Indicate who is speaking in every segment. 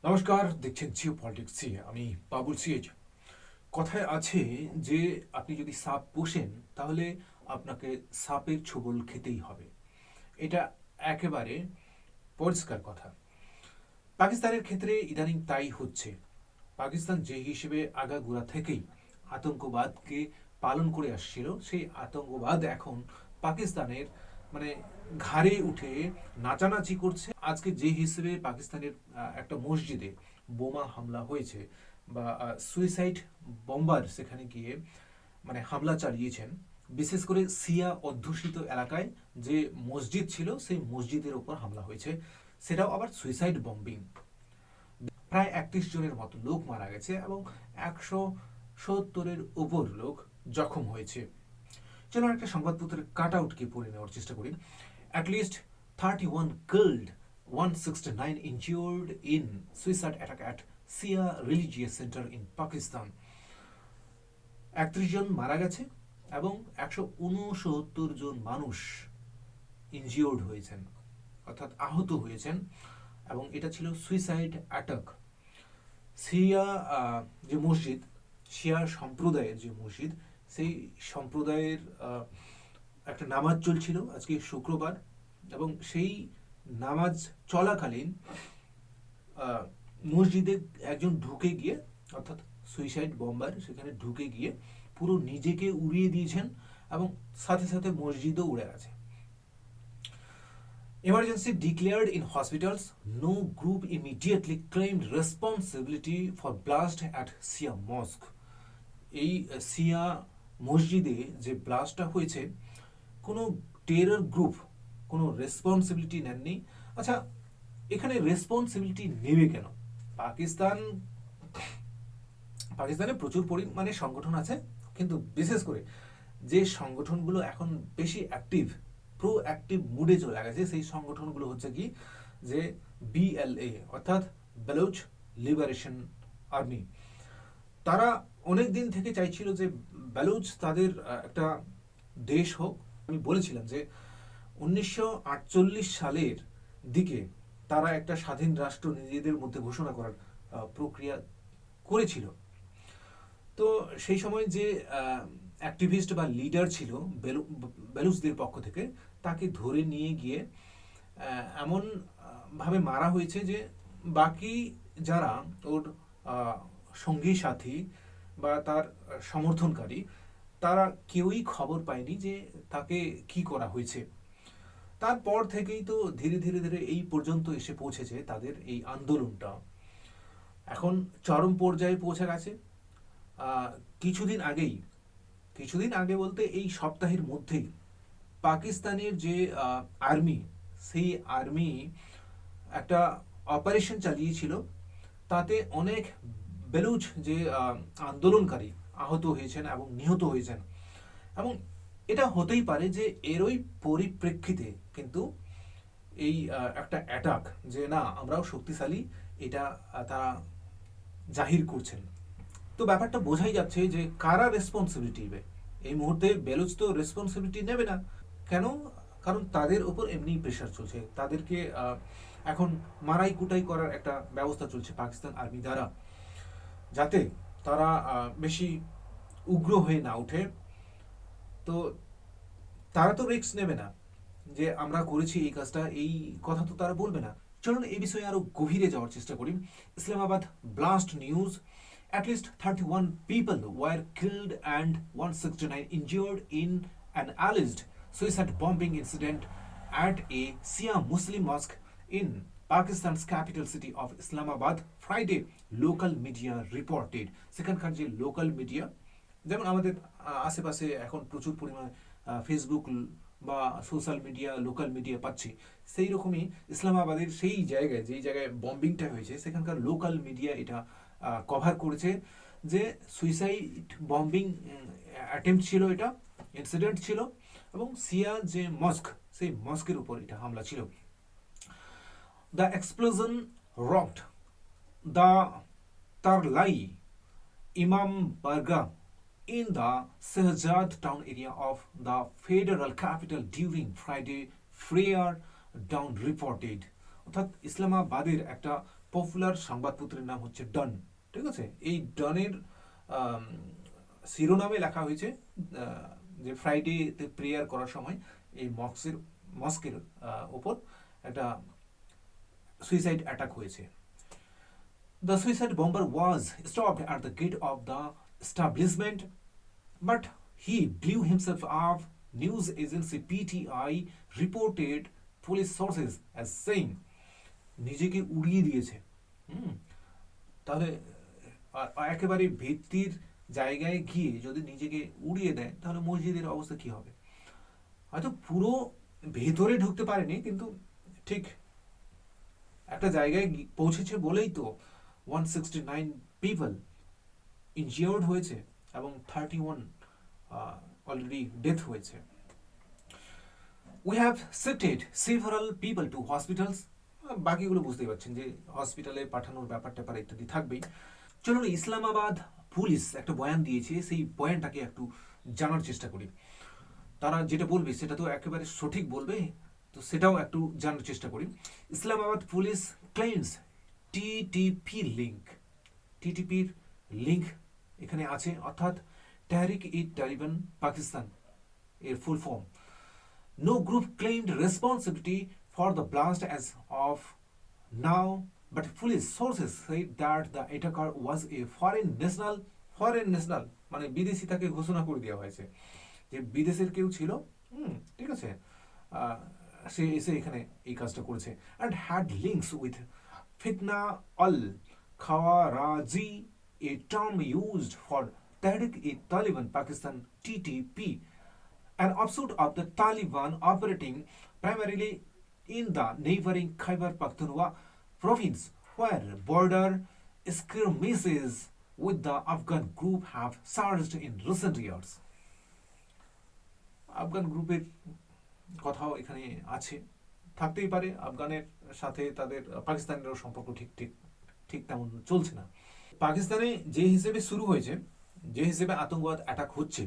Speaker 1: নমস্কার, দেখছেন জিও পলিটিক্স। আমি বাবুল সিএজ। কথায় আছে যে আপনি যদি সাপ পোষেন তাহলে আপনাকে সাপের ছোবল খেতেই হবে। এটা একেবারে পরিষ্কার কথা। পাকিস্তানের ক্ষেত্রে ইদানিং তাই হচ্ছে। পাকিস্তান যে হিসেবে আগাগোড়া থেকেই আতঙ্কবাদকে পালন করে আসছিল, সেই আতঙ্কবাদ এখন পাকিস্তানের মানে ঘাড়ে উঠে নাচানাচি করছে। আজকে যে হিসেবে পাকিস্তানের একটা মসজিদে বোমা হামলা হয়েছে বা সুইসাইড বম্বার সেখানে গিয়ে হামলা চালিয়েছেন, বিশেষ করে সিয়া অধ্যুষিত এলাকায় যে মসজিদ ছিল সেই মসজিদের উপর হামলা হয়েছে, সেটাও আবার সুইসাইড বম্বিং। প্রায় ৩১ জনের মতো লোক মারা গেছে এবং ১৭০-এর উপর লোক জখম হয়েছে। চলুন একটা সংবাদপত্রের কাট আউটকে পড়ে নেওয়ার চেষ্টা করি। At least 31 killed, 169 injured in suicide attack at Shia Religious Center in Pakistan. ৩১ জন মারা গেছে এবং ১৬৯ জন মানুষ ইনজিওর্ড হয়েছেন, অর্থাৎ আহত হয়েছেন, এবং এটা ছিল সুইসাইড অ্যাটাক। সিয়া যে মসজিদ, শিয়া সম্প্রদায়ের যে মসজিদ, সেই সম্প্রদায়ের একটা নামাজ চলছিল আজকে শুক্রবার, এবং সেই নামাজ চলাকালীন মসজিদে একজন ঢুকে গিয়ে, অর্থাৎ সুইসাইড বম্বার সেখানে ঢুকে গিয়ে পুরো নিজেকে উড়িয়ে দিয়েছেন এবং সাথে সাথে মসজিদও উড়ে গেছে। Emergency declared in hospitals. No group immediately claimed responsibility for blast at Shia Mosque. এই সিয়া মসজিদে যে ব্লাস্টটা হয়েছে, কোনো টেরর গ্রুপ কোনো রেসপন্সিবিলিটি নেননি। আচ্ছা, এখানে রেসপন্সিবিলিটি নেবে কেন? পাকিস্তানে প্রচুর পরিমাণে সংগঠন আছে, কিন্তু বিশেষ করে যে সংগঠনগুলো এখন বেশি অ্যাক্টিভ, প্রো অ্যাক্টিভ মুডে চলে গেছে, সেই সংগঠনগুলো হচ্ছে কি যে বিএলএ, অর্থাৎ বেলুচ লিবারেশন আর্মি। তারা অনেক দিন থেকে চাইছিল যে বেলুচ তাদের একটা দেশ হোক। আমি বলেছিলাম যে ১৯৪৮ সালের দিকে তারা একটা স্বাধীন রাষ্ট্র নিজেদের মধ্যে ঘোষণা করার প্রক্রিয়া করেছিল। তো সেই সময় যে অ্যাক্টিভিস্ট বা লিডার ছিল বেলুচদের পক্ষ থেকে, তাকে ধরে নিয়ে গিয়ে এমন ভাবে মারা হয়েছে যে বাকি যারা ওর সঙ্গী সাথী বা তার সমর্থনকারী, তারা কেউই খবর পায়নি যে তাকে কি করা হয়েছে। তারপর থেকেই তো ধীরে ধীরে ধীরে এই পর্যন্ত এসে পৌঁছেছে তাদের এই আন্দোলনটা। এখন চরম পর্যায়ে পৌঁছে গেছে। কিছুদিন আগে বলতে এই সপ্তাহের মধ্যেই পাকিস্তানের যে আর্মি, সেই আর্মি একটা অপারেশন চালিয়েছিল, তাতে অনেক বেলুচ যে আন্দোলনকারী আহত হয়েছেন এবং নিহত হয়েছেন। এবং এটা হতেই পারে যে এরই পরিপ্রেক্ষিতে কিন্তু এই একটা অ্যাটাক, যে না আমরাও শক্তিশালী, এটা তারা জাহির করছেন। তো ব্যাপারটা বোঝাই যাচ্ছে যে কারা রেসপন্সিবিলিটি নেবে। এই মুহূর্তে বেলুচ তো রেসপন্সিবিলিটি নেবে না। কেন? কারণ তাদের উপর এমনি প্রেশার চলছে, তাদেরকে এখন মারাই কুটাই করার একটা ব্যবস্থা চলছে পাকিস্তান আর্মি দ্বারা, যাতে তারা বেশি উগ্র হয়ে না ওঠে। তো তারা তো রিস্ক নেবে না যে আমরা করেছি এই কাজটা, এই কথা তো তারা বলবে না। চলুন এই বিষয়ে আরো গভীরে যাওয়ার চেষ্টা করি। Islamabad blast news. At least 31 people were killed and 169 injured in an alleged suicide bombing incident at a Shia Muslim mosque in Pakistan's capital city of Islamabad Friday, local media reported. সেখানকার যে লোকাল মিডিয়া, যেমন আমাদের আশেপাশে এখন প্রচুর পরিমাণে Facebook বা social media, local media পাচ্ছি, সেই রকমই ইসলামাবাদের সেই জায়গায়, যেই জায়গায় বম্বিংটা হয়েছে, সেখানকার লোকাল মিডিয়া এটা কভার করেছে যে সুইসাইড বম্বিং অ্যাটেম্পট ছিল, এটা ইনসিডেন্ট ছিল, এবং সিয়া যে মস্ক, সেই মস্কের উপর এটা হামলা ছিল। দ্য এক্সপ্লোশন রকড দ্য তারলাই ইমাম বারগাহ in the Shahzad town area of the federal capital during Friday, prayer down reported. অর্থাৎ ইসলামাবাদের একটা পপুলার সংবাদপত্রের নাম হচ্ছে ডন। ঠিক আছে, এই ডনের শিরোনামে লেখা হয়েছে যে ফ্রাইডেতে প্রেয়ার করার সময় এই মস্কের উপর একটা সুইসাইড অ্যাটাক হয়েছে। The suicide bomber was stopped at the gate of the establishment, but he blew himself up, news agency PTI reported police sources as saying. নিজেকে উড়িয়ে দিয়েছে। তাহলে একেবারে ভিত্তির জায়গায় গিয়ে যদি নিজেকে উড়িয়ে দেয় তাহলে মসজিদের অবস্থা কি হবে? হয়তো পুরো ভেতরে ঢুকতে পারেনি, কিন্তু ঠিক একটা জায়গায় পৌঁছেছে বলেই তো 169 পিপল ইনজিওর্ড হয়েছে এবং 31 অলরেডি ডেথ হয়েছে। We have shifted several people to hospitals. বাকিগুলো বুঝতেই পারছেন যে হসপিটালে পাঠানোর ব্যাপার ইত্যাদি থাকবেই। চলুন, ইসলামাবাদ পুলিশ একটা বয়ান দিয়েছে, সেই বয়ানটাকে একটু জানার চেষ্টা করি। তারা যেটা বলবে সেটা তো একেবারে সঠিক বলবে, তো সেটাও একটু জানার চেষ্টা করি। Islamabad police claims TTP link, টিটিপির লিঙ্ক এখানে আছে, অর্থাৎ তাহরিক ই তালিবান পাকিস্তান এর full form. No group claimed responsibility for the blast as of now, but police sources said that the attacker was a foreign national, মানে বিদেশি তাকে ঘোষণা করে দেওয়া হয়েছে যে বিদেশের কেউ ছিল, ঠিক আছে, সে এসে এখানে এই কাজটা করেছে, and had links with fitna al khawaraji, a term used for Tehrik-e-Taliban Pakistan TTP, an offshoot of the Taliban operating primarily in the neighboring Khyber Pakhtunkhwa province, where border skirmishes with the Afghan group have surged in recent years. Afghan গ্রুপের কথাও এখানে আছে, থাকতেই পারে। আফগানের সাথে তাদের পাকিস্তানেরও সম্পর্ক ঠিক তেমন চলছে না। পাকিস্তানে যে হিসেবে শুরু হয়েছে, যে হিসেবে আতঙ্কবাদ অ্যাটাক হচ্ছে,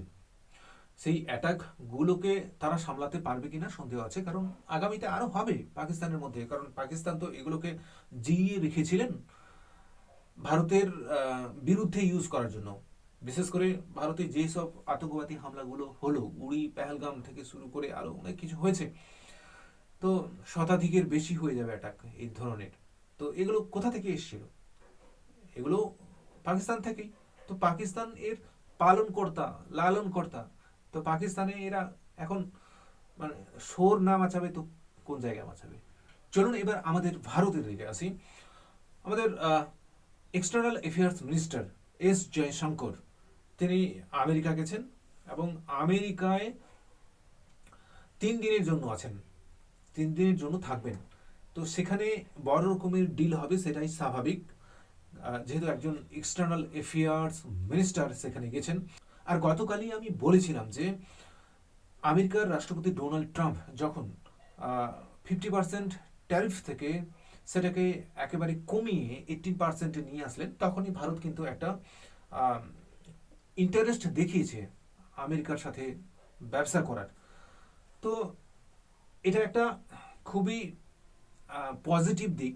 Speaker 1: সেই অ্যাটাকগুলোকে তারা সামলাতে পারবে কিনা সন্দেহ আছে, কারণ আগামীতে আরও হবে পাকিস্তানের মধ্যে, কারণ পাকিস্তান তো এগুলোকে জিইয়ে রেখেছিলেন ভারতের বিরুদ্ধে ইউজ করার জন্য। বিশেষ করে ভারতে যেসব আতঙ্কবাদী হামলাগুলো হলো, উড়ি পেহেলগাম থেকে শুরু করে আরও অনেক কিছু হয়েছে, তো শতাধিকের বেশি হয়ে যাবে অ্যাটাক এই ধরনের। তো এগুলো কোথা থেকে এসেছিল? এগুলো পাকিস্তান থেকেই। তো পাকিস্তান এর লালনকর্তা, তো পাকিস্তানে এরা এখন মানে শোর না মাচাবে তো কোন জায়গায় মাচাবে? চলুন এবার আমাদের ভারতের দিকে আসি। আমাদের external affairs minister S Jaishankar, তিনি আমেরিকা গেছেন এবং আমেরিকায় 3 দিনের জন্য আছেন, 3 দিনের জন্য থাকবেন। তো সেখানে বড় রকমের ডিল হবে, সেটাই স্বাভাবিক, যেহেতু একজন এক্সটার্নাল অ্যাফেয়ার্স মিনিস্টার সেখানে গেছেন। আর গতকালই আমি বলেছিলাম যে আমেরিকার রাষ্ট্রপতি ডোনাল্ড ট্রাম্প যখন 50% ট্যারিফ থেকে সেটাকে একেবারে কমিয়ে 18% নিয়ে আসলেন, তখনই ভারত কিন্তু একটা ইন্টারেস্ট দেখিয়েছে আমেরিকার সাথে ব্যবসা করার। তো এটা একটা খুবই পজিটিভ দিক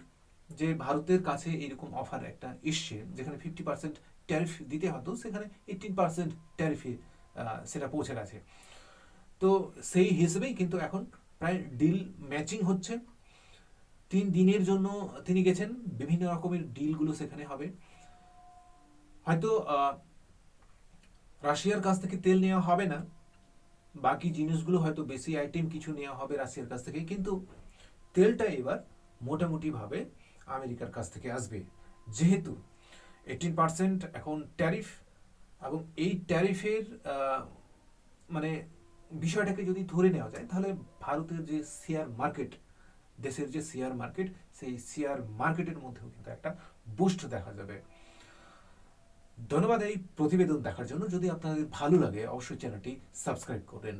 Speaker 1: যে ভারতের কাছে এরকম অফার একটা এসছে, যেখানে 50% ট্যারিফ দিতে হতো সেখানে 18% ট্যারিফে সেটা পৌঁছে গেছে। তো সেই হিসেবেই কিন্তু এখন প্রায় ডিল ম্যাচিং হচ্ছে। 3 দিনের জন্য তিনি গেছেন, বিভিন্ন রকমের ডিলগুলো সেখানে হবে। হয়তো রাশিয়ার কাছ থেকে তেল নেওয়া হবে না, বাকি জিনিসগুলো হয়তো বেশি আইটেম কিছু নেওয়া হবে রাশিয়ার কাছ থেকে, কিন্তু তেলটা এবার মোটামুটিভাবে আমেরিকার কাছ থেকে আসবে, যেহেতু 18% এখন ট্যারিফ। এবং এই ট্যারিফের মানে বিষয়টাকে যদি ধরে নেওয়া যায়, তাহলে ভারতের যে শেয়ার মার্কেট, দেশের যে শেয়ার মার্কেট, সেই শেয়ার মার্কেটের মধ্যেও কিন্তু একটা বুস্ট দেখা যাবে। ধন্যবাদ এই প্রতিবেদন দেখার জন্য। যদি আপনাদের ভালো লাগে অবশ্যই চ্যানেলটি সাবস্ক্রাইব করবেন।